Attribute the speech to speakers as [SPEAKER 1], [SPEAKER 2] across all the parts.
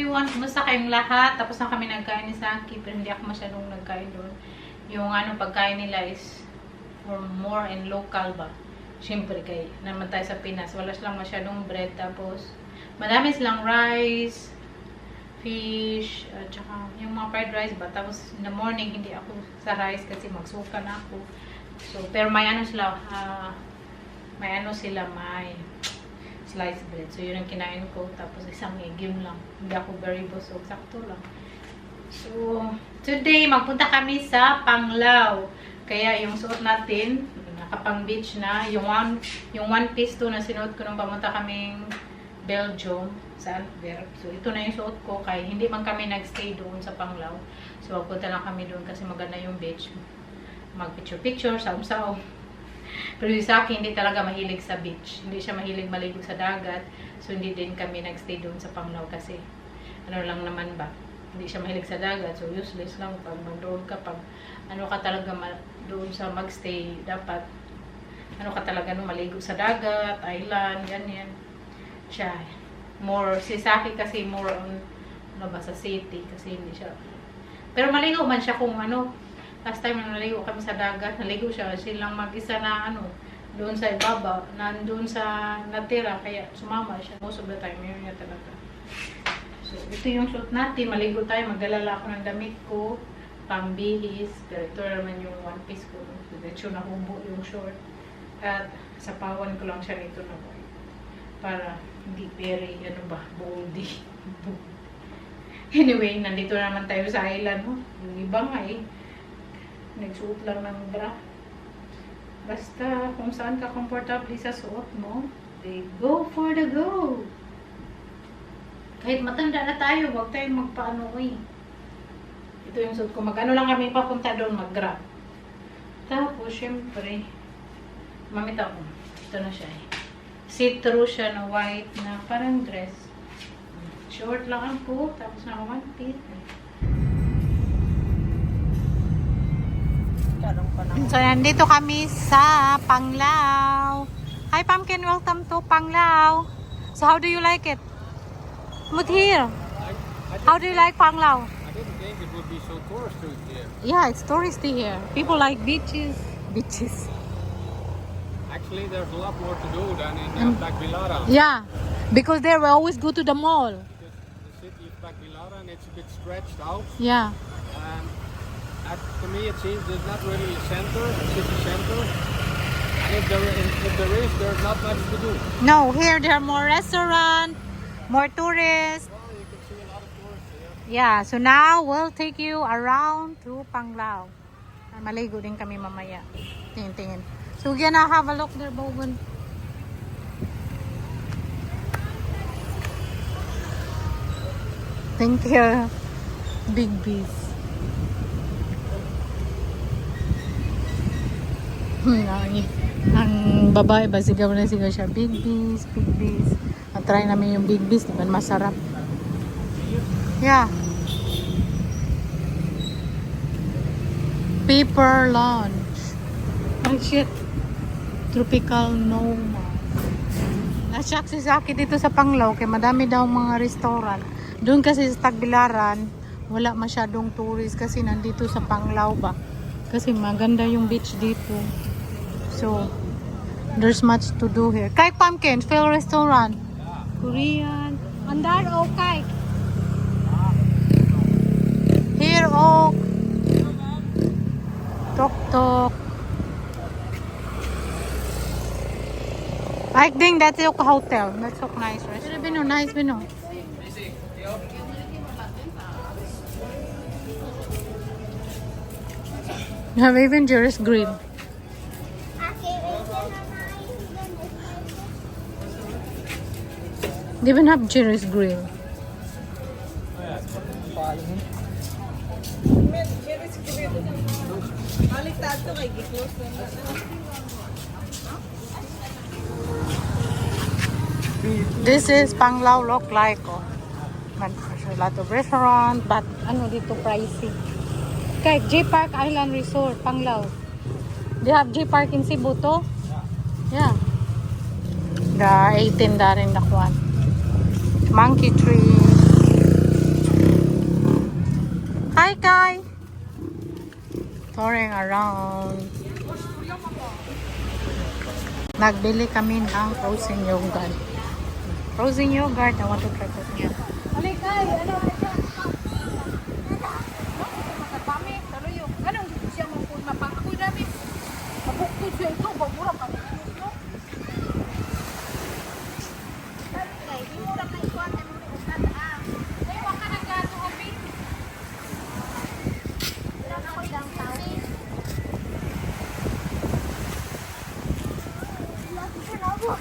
[SPEAKER 1] everyone! Kumusta kayong lahat? Tapos na kami nagkain ni Saki, pero hindi ako masyadong nagkain doon. Yung pagkain nila is more in local ba? Siyempre, kay naman tayo sa Pinas. Wala silang masyadong bread. Tapos, madami silang rice, fish, at saka yung mga fried rice ba. Tapos, in the morning, hindi ako sa rice kasi magsuka na ako. So, pero may sila, may sliced bread. So, yun ang kinain ko. Tapos, isang egg, yun lang. Hindi ako very busog. Sakto lang. So, today, magpunta kami sa Panglao. Kaya, yung suot natin, nakapang beach na. Yung one piece to na sinuot ko nung pamunta kaming Belgium, sa Antwerp. So, ito na yung suot ko. Kaya, hindi man kami nagstay doon sa Panglao. So, magpunta lang kami doon kasi maganda yung beach. Mag-picture-picture, saum-saum. Pero yung sa akin, hindi talaga mahilig sa beach. Hindi siya mahilig maligo sa dagat. So, hindi din kami nagstay doon sa Panglao kasi ano lang naman ba. Hindi siya mahilig sa dagat. So, useless lang pag mag-doon ka. Pag ka talaga doon sa magstay, dapat ka talaga maligo sa dagat, island, ganyan. Siya. Si Saki kasi more on sa city kasi hindi siya. Pero maligo man siya kung last time na naligo kami sa dagat, naligo siya. Silang mag-isa na doon sa ibaba, nandun sa natira, kaya sumama siya. Most of the time, yun niya talaga. So, ito yung suit natin. Maligo tayo, magdalala ako ng damit ko, pambihis. Pero ito naman yung one piece ko. Diretso na hubo yung short. At sa pawan ko lang siya nito na white. Para hindi very, boldy. Anyway, nandito naman tayo sa island. Yung iba nga nagsuot lang ng bra. Basta kung saan ka comfortable sa suot mo, they go for the go. Kahit matanda na tayo, huwag tayong Ito yung suot ko. Lang kami papunta doon, mag-grab. Tapos, syempre, mamita ko. Ito na siya see-through siya na white na parang dress. Short lang ako, tapos na one piece. So, nandito kami sa Panglao. Hi, Pumpkin. Welcome to Panglao. So, how do you like it? Move here. How do you like Panglao?
[SPEAKER 2] I didn't think it would be so touristy here.
[SPEAKER 1] Yeah, it's touristy here. People like beaches.
[SPEAKER 2] Actually, there's a lot more to do than in Tagbilaran.
[SPEAKER 1] Yeah, because there we always go to the mall.
[SPEAKER 2] Because the city of Tagbilaran, it's a bit stretched out.
[SPEAKER 1] Yeah.
[SPEAKER 2] To me, it seems there's not really a city center. And if there is, there's not much to do.
[SPEAKER 1] No, here there are more restaurants, more tourists.
[SPEAKER 2] Well, you can see a lot of tourists here.
[SPEAKER 1] Yeah, so now we'll take you around to Panglao. Maligo din kami mamaya. Tingin. So we're gonna have a look there, Bowen. Thank you. Big bees. Ang babae ba sigaw siya, big bees. Try namin yung big bees, diba masarap. Yeah. Paper lunch. Oh shit. Tropical Noma. Nasyak si Saki dito sa Panglao kaya madami daw mga restaurant. Doon kasi sa Tagbilaran wala masyadong tourist kasi nandito sa Panglao ba. Kasi maganda yung beach dito. So, there's much to do here. Kay Pumpkin, Phil Restaurant. Korean. Andar o kay? Here o. Tok. I think that's a hotel. That's so nice. Nice, Bino. You have even Jerry's Grill. They even have Jerry's Grill. This is Panglao look like. There's a lot of restaurant, but dito pricey. Kay J Park Island Resort, Panglao. They have J Park in Cebu to? Yeah. The 18 da rin nakuan. Monkey tree. touring around. Nagbili kami ng frozen yogurt. Frozen yogurt, I want to try it niya.
[SPEAKER 3] Alikay, ano ito? Kami, taluyo. Anong siya mapakoy namin? Mabukod siya ito, babura pa rin ito. Kay, di mo lang na ikuan, ano mo usad ah. Ay, waka na gato, Obi. Ilang ako ilang tao. Lagi ko na ako.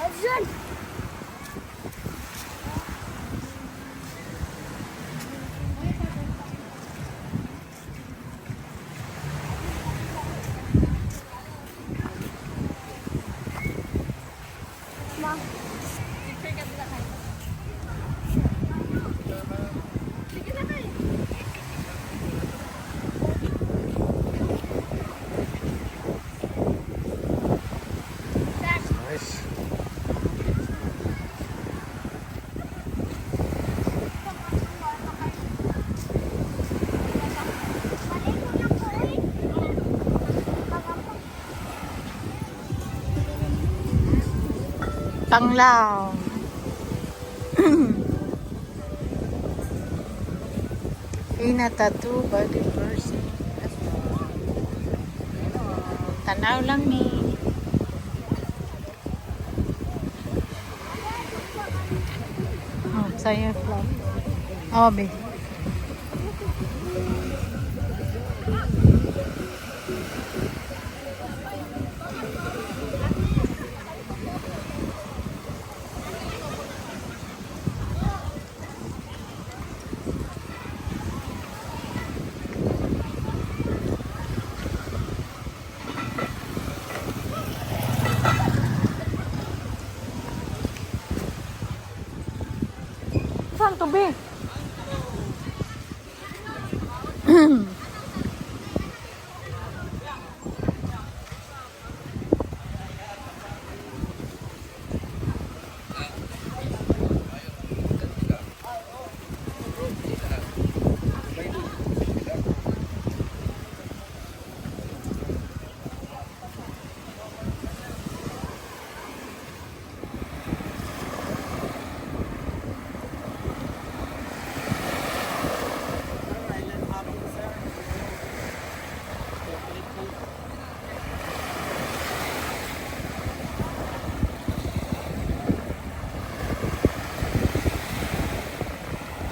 [SPEAKER 3] Adyan!
[SPEAKER 2] Nice.
[SPEAKER 1] Panglao. Ina tattoo body person. Tanaw lang ni. Oh, saya vlog. Oh, be. Saan to be?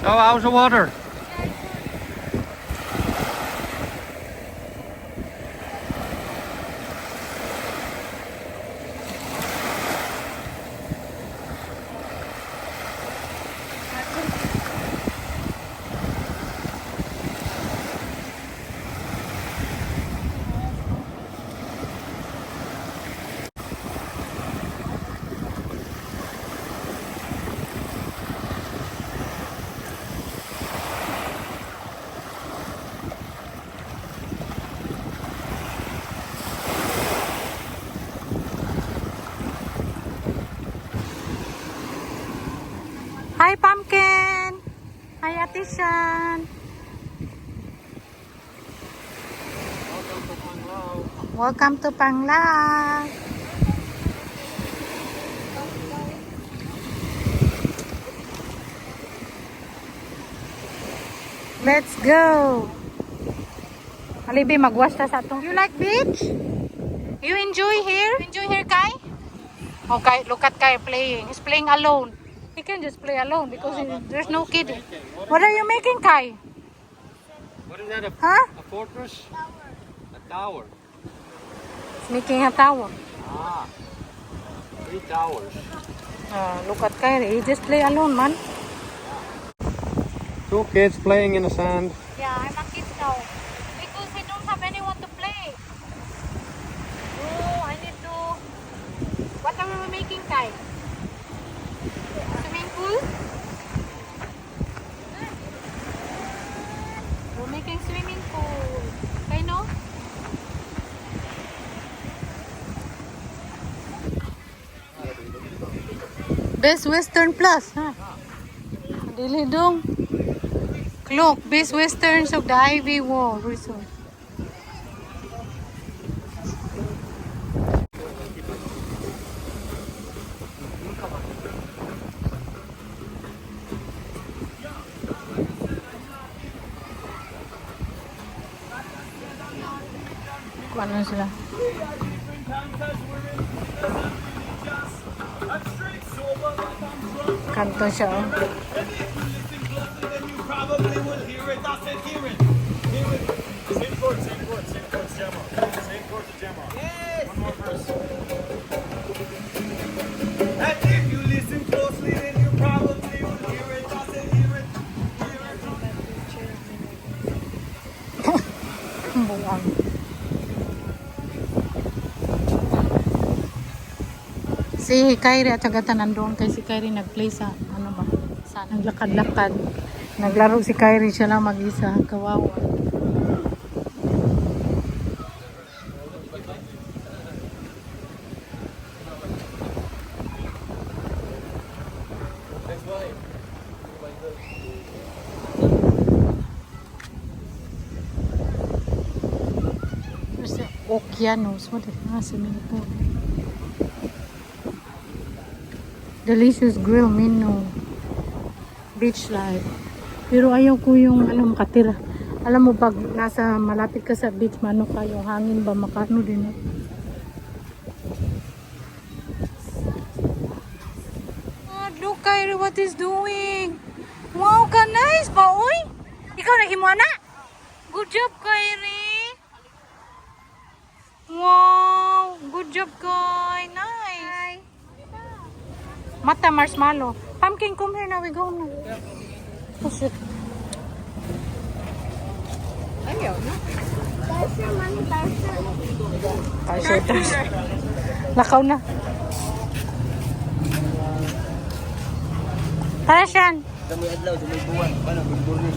[SPEAKER 2] Oh, how's the water?
[SPEAKER 1] Hi, Pumpkin! Hi, Ate Shan! Welcome to Panglao! Let's go! Alibi, magwash ta sa atong. You like beach? You enjoy here? Enjoy here, Kai? Okay, look at Kai playing. He's playing alone. He can just play alone because there's no kid. What are you making, Kai?
[SPEAKER 2] What is that?
[SPEAKER 1] Huh?
[SPEAKER 2] A fortress? A tower.
[SPEAKER 1] He's making a tower.
[SPEAKER 2] Ah, 3 towers.
[SPEAKER 1] Look at Kai. He just play alone, man.
[SPEAKER 2] 2 kids playing in the sand.
[SPEAKER 1] Yeah, I'm a kid now. Because I don't have anyone to play. Oh, I need to... What are we making, Kai? Swimming pool? We're making swimming pool. Kai, no? Best Western Plus, ha? Dili dong. Look, Best Western of the Ivy Wall Resort. Paano sila? Kanto siya, oh.
[SPEAKER 4] Probably will hear it. I said, hear it. Hear it. Same chord, same chord, same chord, Gemma. Same chord to Gemma. Yes. One more verse. And if you listen closely, then you probably will hear it. I said, hear it. Hear it.
[SPEAKER 1] Buwang. Si Kyrie at Agata nandoon kay si Kyrie nag-play sa ano ba? Sa naglakad-lakad. Naglaro si Kyrie siya lang mag-isa. Kawawa. There's the Okeanos. What is that? Swimming pool. Delicious grill menu. Beach life. Pero ayaw ko yung ano makatira. Alam mo pag nasa malapit ka sa beach, mano ka yung hangin ba makano din eh. Oh, look Kyrie, what is doing? Wow, ka nice ba, oy? Ikaw nahimo na? Good job, Kyrie. Wow, good job, Kai. Nice. Mata marshmallow. Pumpkin, come here now. We go now. Oh shit.
[SPEAKER 3] Ayaw na. Tarsha, mami, tarsha.
[SPEAKER 1] Tarsha. Lakaw na. Tarshan.
[SPEAKER 4] Dami adlaw, dami buwan. Paano, burburni?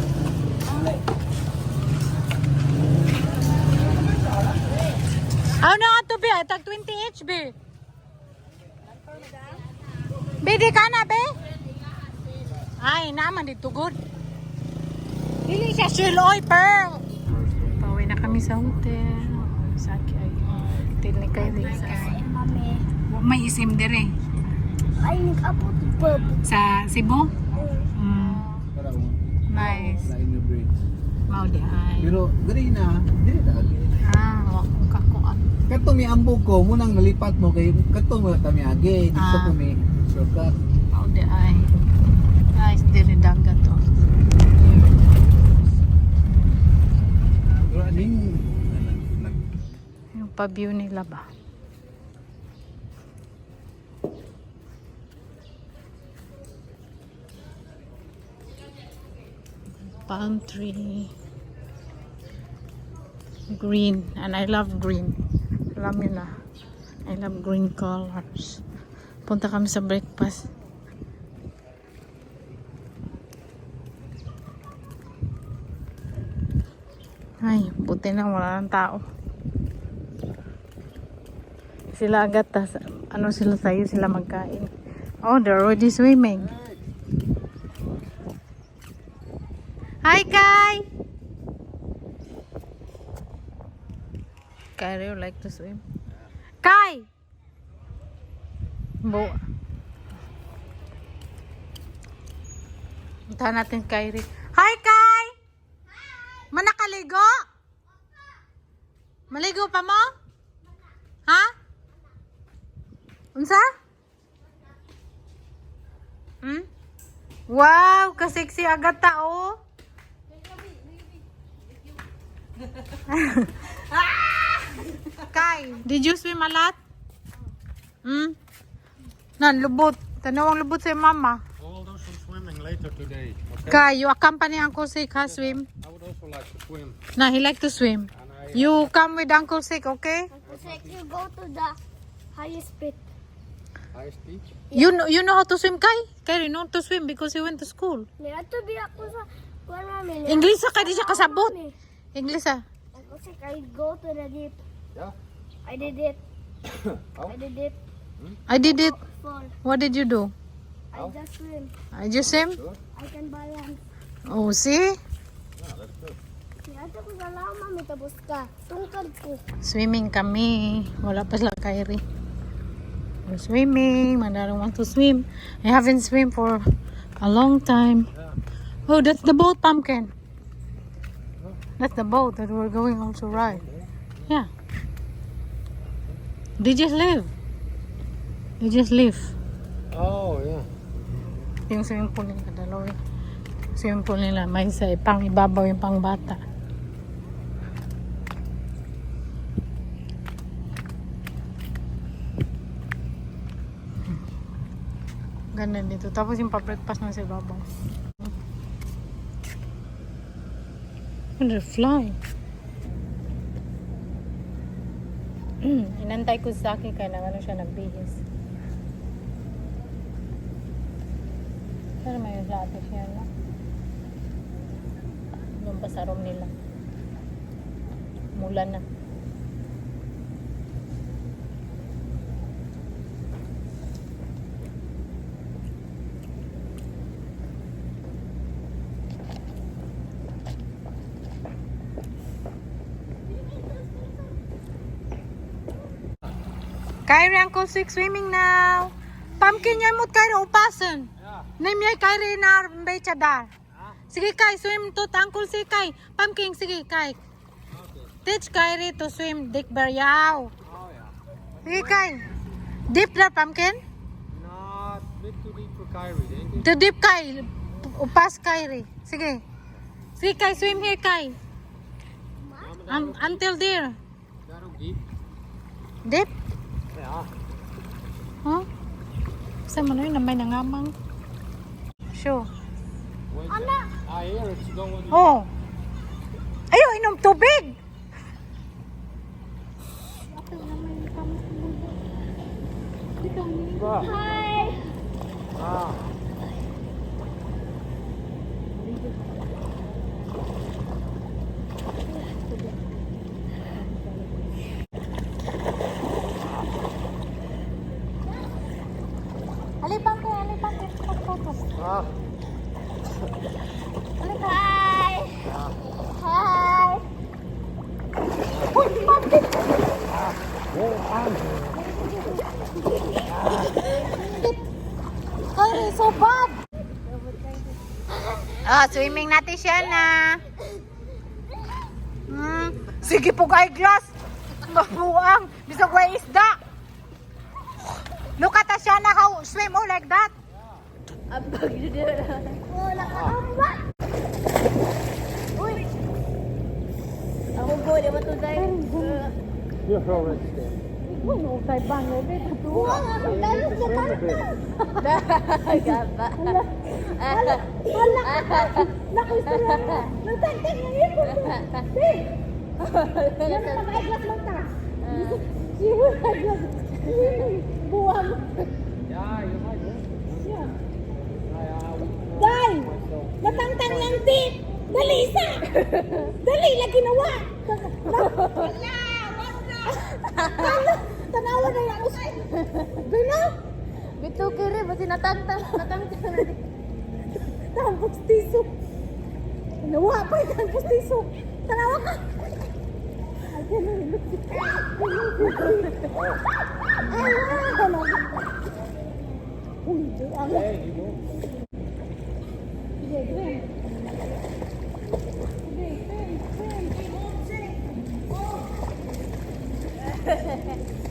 [SPEAKER 1] Ano na nga to, be? Tag 20 HB. Bidi ka na, be? Ay, naman dito, good. Dili siya shiloy, pearl. Pauwi na kami sa hotel. Sa ay, hotel ni Kylie.
[SPEAKER 3] Mami.
[SPEAKER 1] May isim dire.
[SPEAKER 3] Ay, nag-abot pub.
[SPEAKER 1] Sa Cebu? Nice. Mau di ay.
[SPEAKER 5] Pero dali na, dili dali.
[SPEAKER 1] Wak ko kakuan.
[SPEAKER 5] Kato mi ambog ko munang nalipat mo kay kato mo kami agi dito
[SPEAKER 1] Ah.
[SPEAKER 5] ko mi shortcut.
[SPEAKER 1] Mau di ay. Nice dire dagat to.
[SPEAKER 5] Pero aning
[SPEAKER 1] Yung pa-view nila ba? Palm tree. Green. And I love green. Alam nyo na. I love green colors. Punta kami sa breakfast. Ay, buti na wala ng tao. Sila agad tas ano sila tayo sila magkain. Oh, they're already swimming. Hi, Kai! Kai, you like to swim? Kai! Bo. Puntahan natin Kyrie. Hi, Kai! Manakaligo? Maligo pa mo? Ha? Unsa? Wow, kaseksi agad ta oh. Kai, did you swim a lot? Nan, lubot. Tanawang lubot sa mama.
[SPEAKER 2] We'll do some swimming later today. Okay?
[SPEAKER 1] Kai, you accompany Uncle Sik, ha, swim?
[SPEAKER 2] I would also like to swim.
[SPEAKER 1] Nah, he like to swim.
[SPEAKER 2] And
[SPEAKER 1] You come with Uncle Sik, okay?
[SPEAKER 3] You go to the highest pit.
[SPEAKER 2] highest peak.
[SPEAKER 1] You know how to swim, Kai? Kai, you know how to swim because you went to school.
[SPEAKER 3] Niyato bi ako sa kuan mami.
[SPEAKER 1] English sa Kai, di siya kasabot. English ah.
[SPEAKER 3] Ako si I go to the deep.
[SPEAKER 2] Yeah.
[SPEAKER 3] I did it.
[SPEAKER 2] How?
[SPEAKER 3] I did it.
[SPEAKER 1] I did it.
[SPEAKER 3] Fall.
[SPEAKER 1] What did you do?
[SPEAKER 3] I just swim.
[SPEAKER 1] I just swim?
[SPEAKER 3] I can balance.
[SPEAKER 1] Oh, see?
[SPEAKER 3] Niyato ko sa lao mami tapos ka. Tungkad ko.
[SPEAKER 1] Swimming kami. Wala pa sila Kyrie. We're swimming. Mandarang want to swim. I haven't swim for a long time. Oh, that's the boat, Pumpkin. That's the boat that we're going also ride. Yeah. They just live. They just live.
[SPEAKER 2] Oh, yeah.
[SPEAKER 1] Yung swimming pool nila, dalawa. Swimming pool nila, may isa, pang ibabaw yung pang bata. Ganda dito. Tapos yung pa-breakfast na sa ibabaw. And they're flying. Inantay ko sa akin kaya nang ano siya nagbihis. Pero may latte siya na. Doon pa sa room nila. Mula na. Kyrie, Uncle Sick swimming now. Pumpkin yan mo Kyrie upasan.
[SPEAKER 2] Yeah.
[SPEAKER 1] Name niya Kyrie na mbay chadar. Sige Kai, swim to Uncle Sick Kai. Pumpkin, sige Kai. Teach Kyrie to swim dick bear yaw.
[SPEAKER 2] Oh, yeah.
[SPEAKER 1] Sige Kai. Deep na pumpkin?
[SPEAKER 2] Not bit too deep for Kyrie, ain't it?
[SPEAKER 1] To deep Kai. Upas Kyrie. Sige. Sige Kai, swim here Kai. Until there.
[SPEAKER 2] That deep.
[SPEAKER 1] Deep?
[SPEAKER 2] Yeah.
[SPEAKER 1] Huh? Saan mo na yun? May nangamang. Sure.
[SPEAKER 2] Anak! I hear it's going.
[SPEAKER 1] Oh. Ayaw, inom tubig.
[SPEAKER 2] Hi! Ah.
[SPEAKER 1] Alipang ko. Focus.
[SPEAKER 2] Ah.
[SPEAKER 1] Hi! Hi! Uy, bakit? Ay, so bad! Ah, swimming natin siya na. Sige po kay glass. Mabuang. Bisa ko ay isda. Look at siya na how swim oh like that. Wala ka ambak. Uy. Ako go, di ba to dahil?
[SPEAKER 2] You're already there.
[SPEAKER 1] Ano, kay bang lebe?
[SPEAKER 3] Buwang ako dahil sa kanta.
[SPEAKER 1] Gaba.
[SPEAKER 3] Wala ka. Nakusura ka. Nagtantang na yun. Yan ang mag-iglas lang ta. Siya mag-iglas. Buwang.
[SPEAKER 2] Yeah, you might go.
[SPEAKER 3] Day! Natangtang lang tip! Dali isa! Dali! Lagi nawa! Wala! Wala! Tanawa na yung usay! Gano?
[SPEAKER 1] Bito kiri, basi natantang na din.
[SPEAKER 3] Tampos tiso! Nawa pa yung tampos tiso! Tanawa ka! Ay, ganun. Ay, ganun. Uy, ang...
[SPEAKER 2] Hey, you go.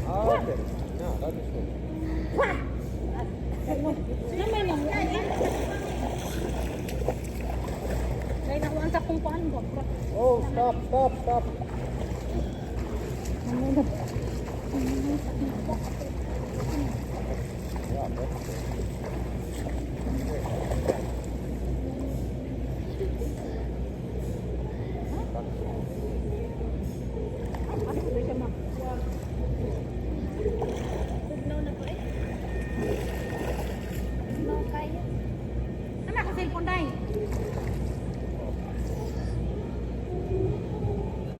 [SPEAKER 2] Oh, okay. No, that is good.
[SPEAKER 3] Naman ang kaya nakuha sa kung paano ba?
[SPEAKER 2] Oh, stop. Yeah, that's good.